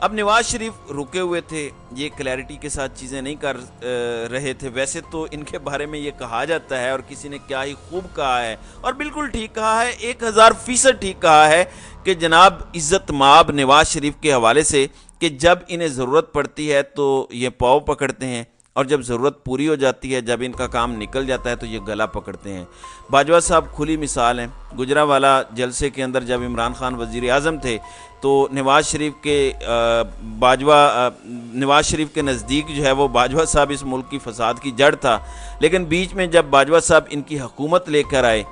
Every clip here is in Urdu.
اب نواز شریف رکے ہوئے تھے، یہ کلیئرٹی کے ساتھ چیزیں نہیں کر رہے تھے۔ ویسے تو ان کے بارے میں یہ کہا جاتا ہے، اور کسی نے کیا ہی خوب کہا ہے اور بالکل ٹھیک کہا ہے، 1000% ٹھیک کہا ہے کہ جناب عزت مآب نواز شریف کے حوالے سے کہ جب انہیں ضرورت پڑتی ہے تو یہ پاؤں پکڑتے ہیں، اور جب ضرورت پوری ہو جاتی ہے، جب ان کا کام نکل جاتا ہے تو یہ گلا پکڑتے ہیں۔ باجوہ صاحب کھلی مثال ہیں۔ گجرانوالہ جلسے کے اندر جب عمران خان وزیر اعظم تھے تو نواز شریف کے نزدیک جو ہے وہ باجوہ صاحب اس ملک کی فساد کی جڑ تھا، لیکن بیچ میں جب باجوہ صاحب ان کی حکومت لے کر آئے،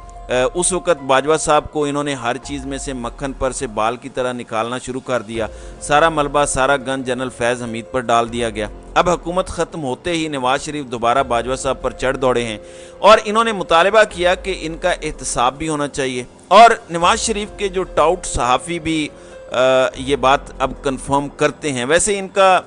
اس وقت باجوہ صاحب کو انہوں نے ہر چیز میں سے مکھن پر سے بال کی طرح نکالنا شروع کر دیا۔ سارا ملبہ، سارا گند جنرل فیض حمید پر ڈال دیا گیا۔ اب حکومت ختم ہوتے ہی نواز شریف دوبارہ باجوہ صاحب پر چڑھ دوڑے ہیں، اور انہوں نے مطالبہ کیا کہ ان کا احتساب بھی ہونا چاہیے۔ اور نواز شریف کے جو ٹاؤٹ صحافی بھی یہ بات اب کنفرم کرتے ہیں۔ ویسے ان کا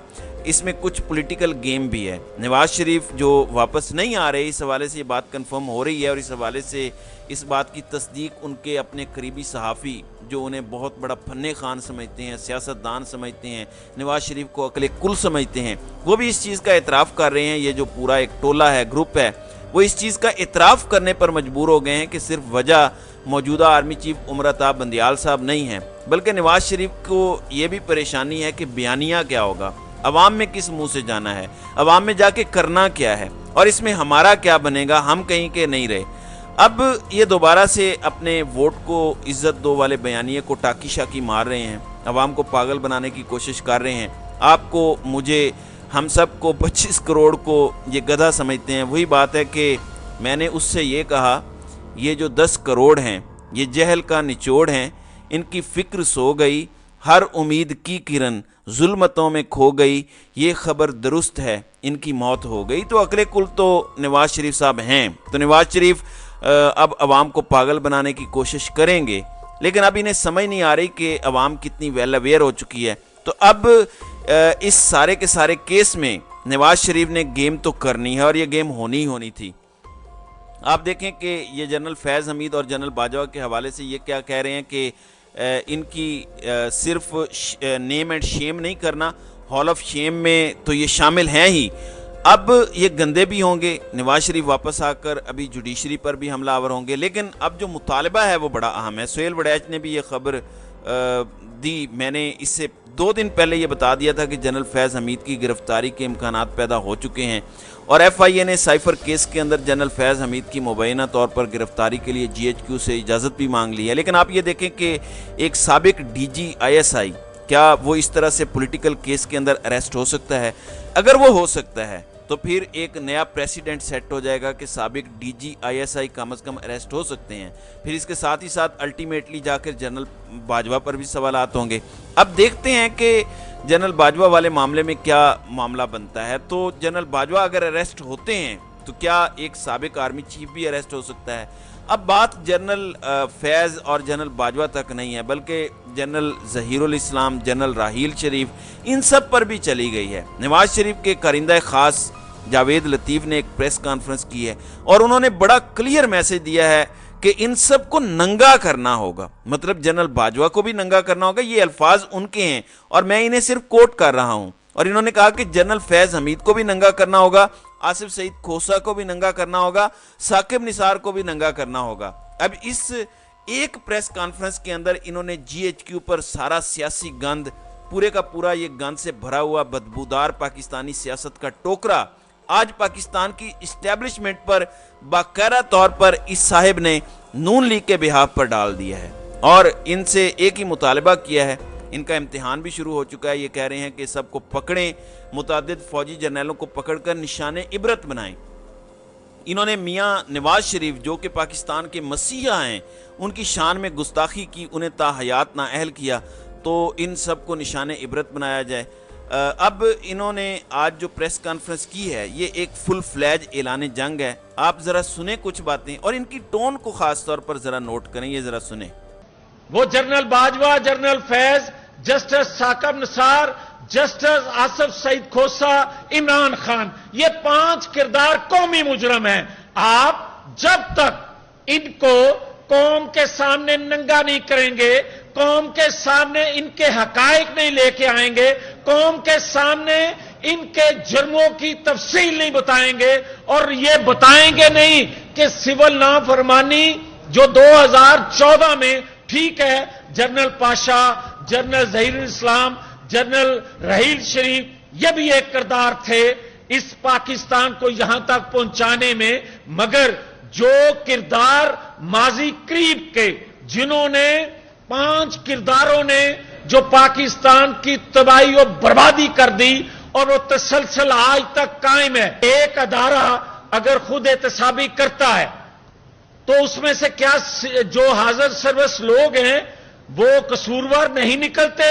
اس میں کچھ پولیٹیکل گیم بھی ہے۔ نواز شریف جو واپس نہیں آ رہے، اس حوالے سے یہ بات کنفرم ہو رہی ہے، اور اس حوالے سے اس بات کی تصدیق ان کے اپنے قریبی صحافی جو انہیں بہت بڑا فن خان سمجھتے ہیں، سیاستدان سمجھتے ہیں، نواز شریف کو عقل کل سمجھتے ہیں، وہ بھی اس چیز کا اعتراف کر رہے ہیں۔ یہ جو پورا ایک ٹولہ ہے، گروپ ہے، وہ اس چیز کا اعتراف کرنے پر مجبور ہو گئے ہیں کہ صرف وجہ موجودہ آرمی چیف عمر عطا بندیال صاحب نہیں ہیں، بلکہ نواز شریف کو یہ بھی پریشانی ہے کہ بیانیہ کیا ہوگا، عوام میں کس منہ سے جانا ہے، عوام میں جا کے کرنا کیا ہے، اور اس میں ہمارا کیا بنے گا، ہم کہیں کے نہیں رہے۔ اب یہ دوبارہ سے اپنے ووٹ کو عزت دو والے بیانیے کو ٹاکی شاکی مار رہے ہیں، عوام کو پاگل بنانے کی کوشش کر رہے ہیں۔ آپ کو، مجھے، ہم سب کو 25 کروڑ کو یہ گدھا سمجھتے ہیں۔ وہی بات ہے کہ میں نے اس سے یہ کہا، یہ جو 10 کروڑ ہیں یہ جہل کا نچوڑ ہیں، ان کی فکر سو گئی، ہر امید کی کرن ظلمتوں میں کھو گئی، یہ خبر درست ہے ان کی موت ہو گئی۔ تو عقل کل تو نواز شریف صاحب ہیں، تو نواز شریف اب عوام کو پاگل بنانے کی کوشش کریں گے، لیکن اب انہیں سمجھ نہیں آ رہی کہ عوام کتنی ویل اویئر ہو چکی ہے۔ تو اب اس سارے کے سارے کیس میں نواز شریف نے گیم تو کرنی ہے، اور یہ گیم ہونی تھی۔ آپ دیکھیں کہ یہ جنرل فیض حمید اور جنرل باجوہ کے حوالے سے یہ کیا کہہ رہے ہیں کہ ان کی صرف نیم اینڈ شیم نہیں کرنا، ہال آف شیم میں تو یہ شامل ہیں ہی، اب یہ گندے بھی ہوں گے۔ نواز شریف واپس آ کر ابھی جوڈیشری پر بھی حملہ آور ہوں گے، لیکن اب جو مطالبہ ہے وہ بڑا اہم ہے۔ سہیل وڑیچ نے بھی یہ خبر دی، میں نے اس سے 2 دن پہلے یہ بتا دیا تھا کہ جنرل فیض حمید کی گرفتاری کے امکانات پیدا ہو چکے ہیں، اور ایف آئی اے نے سائفر کیس کے اندر جنرل فیض حمید کی مبینہ طور پر گرفتاری کے لیے جی ایچ کیو سے اجازت بھی مانگ لی ہے۔ لیکن آپ یہ دیکھیں کہ ایک سابق ڈی جی آئی ایس آئی، کیا وہ اس طرح سے پولیٹیکل کیس کے اندر اریسٹ ہو سکتا ہے؟ اگر وہ ہو سکتا ہے تو پھر ایک نیا پریسیڈنٹ سیٹ ہو جائے گا کہ سابق D G I S I کم از کم اریسٹ ہو سکتے ہیں، پھر اس کے ساتھ ہی ساتھ الٹیمیٹلی جا کر جنرل باجوہ پر بھی سوالات ہوں گے۔ اب دیکھتے ہیں کہ جنرل باجوہ والے معاملے میں کیا معاملہ بنتا ہے۔ تو جنرل باجوہ اگر اریسٹ ہوتے ہیں تو کیا ایک سابق آرمی چیف بھی اریسٹ ہو سکتا ہے؟ اب بات جنرل فیض اور جنرل باجوہ تک نہیں ہے، بلکہ جنرل ظہیر الاسلام، جنرل راحیل شریف، ان سب پر بھی چلی گئی ہے۔ نواز شریف کے کارندہ خاص جاوید لطیف نے ایک پریس کانفرنس کی ہے، اور انہوں نے بڑا کلیئر میسج دیا ہے کہ ان سب کو ننگا کرنا ہوگا، مطلب جنرل باجوہ کو بھی ننگا کرنا ہوگا۔ یہ الفاظ ان کے ہیں اور میں انہیں صرف کوٹ کر رہا ہوں، اور انہوں نے کہا کہ جنرل فیض حمید کو بھی ننگا کرنا ہوگا، آصف سعید کھوسہ کو بھی ننگا کرنا ہوگا، ثاقب نثار کو بھی ننگا کرنا ہوگا۔ اب اس ایک پریس کانفرنس کے اندر انہوں نے جی ایچ کیو پر سارا سیاسی گند، پورے کا پورا یہ گند سے بھرا ہوا بدبودار پاکستانی سیاست کا ٹوکرا آج پاکستان کی اسٹیبلشمنٹ پر باقاعدہ طور پر اس صاحب نے نون لیگ کے بہاف پر ڈال دیا ہے، اور ان سے ایک ہی مطالبہ کیا ہے۔ ان کا امتحان بھی شروع ہو چکا ہے، یہ کہہ رہے ہیں کہ سب کو پکڑیں، متعدد فوجی جرنیلوں کو پکڑ کر نشان عبرت بنائیں۔ انہوں نے میاں نواز شریف جو کہ پاکستان کے مسیحا ہیں، ان کی شان میں گستاخی کی، انہیں تا حیات نااہل کیا، تو ان سب کو نشان عبرت بنایا جائے۔ اب انہوں نے آج جو پریس کانفرنس کی ہے یہ ایک فل فلیج اعلان جنگ ہے۔ آپ ذرا سنیں کچھ باتیں، اور ان کی ٹون کو خاص طور پر ذرا نوٹ کریں، یہ ذرا سنیں۔ وہ جنرل باجوہ، جنرل فیض، جسٹس ثاقب نثار، جسٹس آصف سعید کھوسہ، عمران خان، یہ 5 کردار قومی مجرم ہیں۔ آپ جب تک ان کو قوم کے سامنے ننگا نہیں کریں گے، قوم کے سامنے ان کے حقائق نہیں لے کے آئیں گے، قوم کے سامنے ان کے جرموں کی تفصیل نہیں بتائیں گے اور یہ بتائیں گے نہیں کہ سول نافرمانی جو 2014 میں ٹھیک ہے، جنرل پاشا، جنرل ظہیر الاسلام، جنرل رحیل شریف یہ بھی ایک کردار تھے اس پاکستان کو یہاں تک پہنچانے میں، مگر جو کردار ماضی قریب کے جنہوں نے 5 کرداروں نے جو پاکستان کی تباہی اور بربادی کر دی اور وہ تسلسل آج تک قائم ہے۔ ایک ادارہ اگر خود احتسابی کرتا ہے تو اس میں سے کیا جو حاضر سروس لوگ ہیں وہ قصوروار نہیں نکلتے؟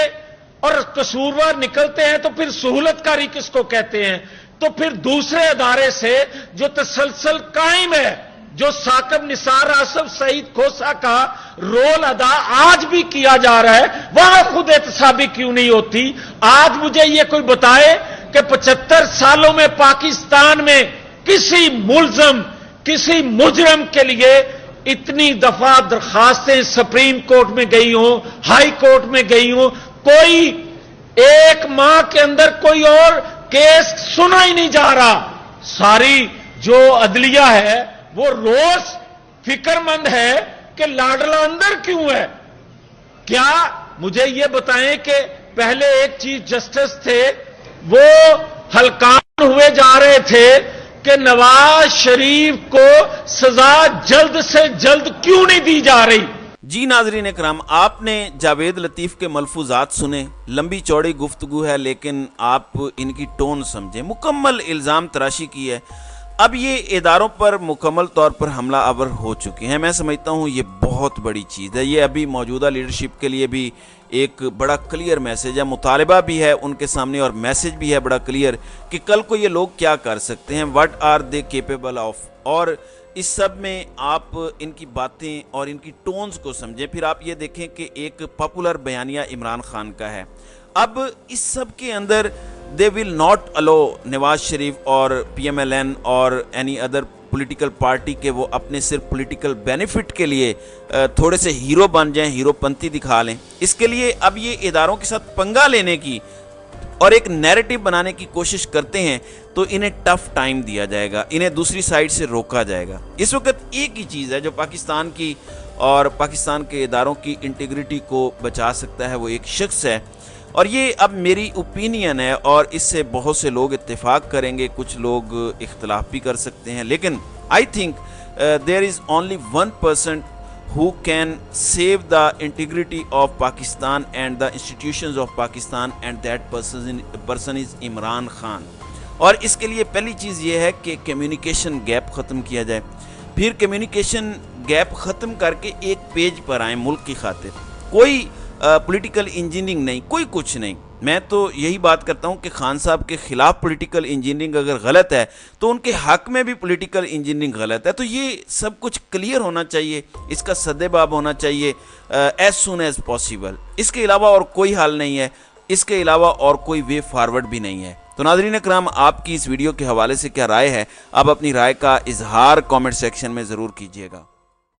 اور قصوروار نکلتے ہیں تو پھر سہولت کاری کس کو کہتے ہیں؟ تو پھر دوسرے ادارے سے جو تسلسل قائم ہے، جو ثاقب نثار آصف سعید کھوسہ کا رول ادا آج بھی کیا جا رہا ہے، وہاں خود احتسابی کیوں نہیں ہوتی؟ آج مجھے یہ کوئی بتائے کہ 75 سالوں میں پاکستان میں کسی ملزم، کسی مجرم کے لیے اتنی دفعہ درخواستیں سپریم کورٹ میں گئی ہوں، ہائی کورٹ میں گئی ہوں، کوئی ایک ماہ کے اندر کوئی اور کیس سنا ہی نہیں جا رہا۔ ساری جو عدلیہ ہے وہ روز فکر مند ہے کہ لاڈلا اندر کیوں ہے۔ کیا مجھے یہ بتائیں کہ پہلے ایک چیف جسٹس تھے وہ ہلکان ہوئے جا رہے تھے کہ نواز شریف کو سزا جلد سے جلد کیوں نہیں دی جا رہی؟ جی ناظرین اکرام، آپ نے جاوید لطیف کے ملفوظات سنے، لمبی چوڑی گفتگو ہے لیکن آپ ان کی ٹون سمجھیں، مکمل الزام تراشی کی ہے۔ اب یہ اداروں پر مکمل طور پر حملہ آور ہو چکے ہیں۔ میں سمجھتا ہوں یہ بہت بڑی چیز ہے، یہ ابھی موجودہ لیڈرشپ کے لیے بھی ایک بڑا کلیئر میسیج ہے، مطالبہ بھی ہے ان کے سامنے اور میسیج بھی ہے بڑا کلیئر کہ کل کو یہ لوگ کیا کر سکتے ہیں، what are they capable of. اور اس سب میں آپ ان کی باتیں اور ان کی ٹونز کو سمجھیں۔ پھر آپ یہ دیکھیں کہ ایک پاپولر بیانیہ عمران خان کا ہے، اب اس سب کے اندر they will not allow Nawaz Sharif اور پی ایم ایل این اور اینی ادر پولیٹیکل پارٹی کے وہ اپنے صرف پولیٹیکل بینیفٹ کے لیے تھوڑے سے ہیرو بن جائیں، ہیرو پنتی دکھا لیں۔ اس کے لیے اب یہ اداروں کے ساتھ پنگا لینے کی اور ایک نیریٹو بنانے کی کوشش کرتے ہیں تو انہیں ٹف ٹائم دیا جائے گا، انہیں دوسری سائیڈ سے روکا جائے گا۔ اس وقت ایک ہی چیز ہے جو پاکستان کی اور پاکستان کے اداروں کی انٹیگریٹی کو بچا سکتا ہے، وہ ایک شخص ہے، اور یہ اب میری اوپینین ہے اور اس سے بہت سے لوگ اتفاق کریں گے، کچھ لوگ اختلاف بھی کر سکتے ہیں، لیکن I think there is only one person who can save the integrity of Pakistan and the institutions of Pakistan, and that person is Imran Khan. اور اس کے لیے پہلی چیز یہ ہے کہ کمیونیکیشن گیپ ختم کیا جائے، پھر کمیونیکیشن گیپ ختم کر کے ایک پیج پر آئیں ملک کی خاطر۔ کوئی پولیٹیکل انجینئرنگ نہیں، کوئی کچھ نہیں۔ میں تو یہی بات کرتا ہوں کہ خان صاحب کے خلاف پولیٹیکل انجینئرنگ اگر غلط ہے تو ان کے حق میں بھی پولیٹیکل انجینئرنگ غلط ہے، تو یہ سب کچھ کلیئر ہونا چاہیے، اس کا سدے باب ہونا چاہیے ایز سون ایز پاسیبل۔ اس کے علاوہ اور کوئی حل نہیں ہے، اس کے علاوہ اور کوئی وے فارورڈ بھی نہیں ہے۔ تو ناظرین اکرام، آپ کی اس ویڈیو کے حوالے سے کیا رائے ہے؟ آپ اپنی رائے کا اظہار کامنٹ سیکشن میں ضرور کیجیے گا۔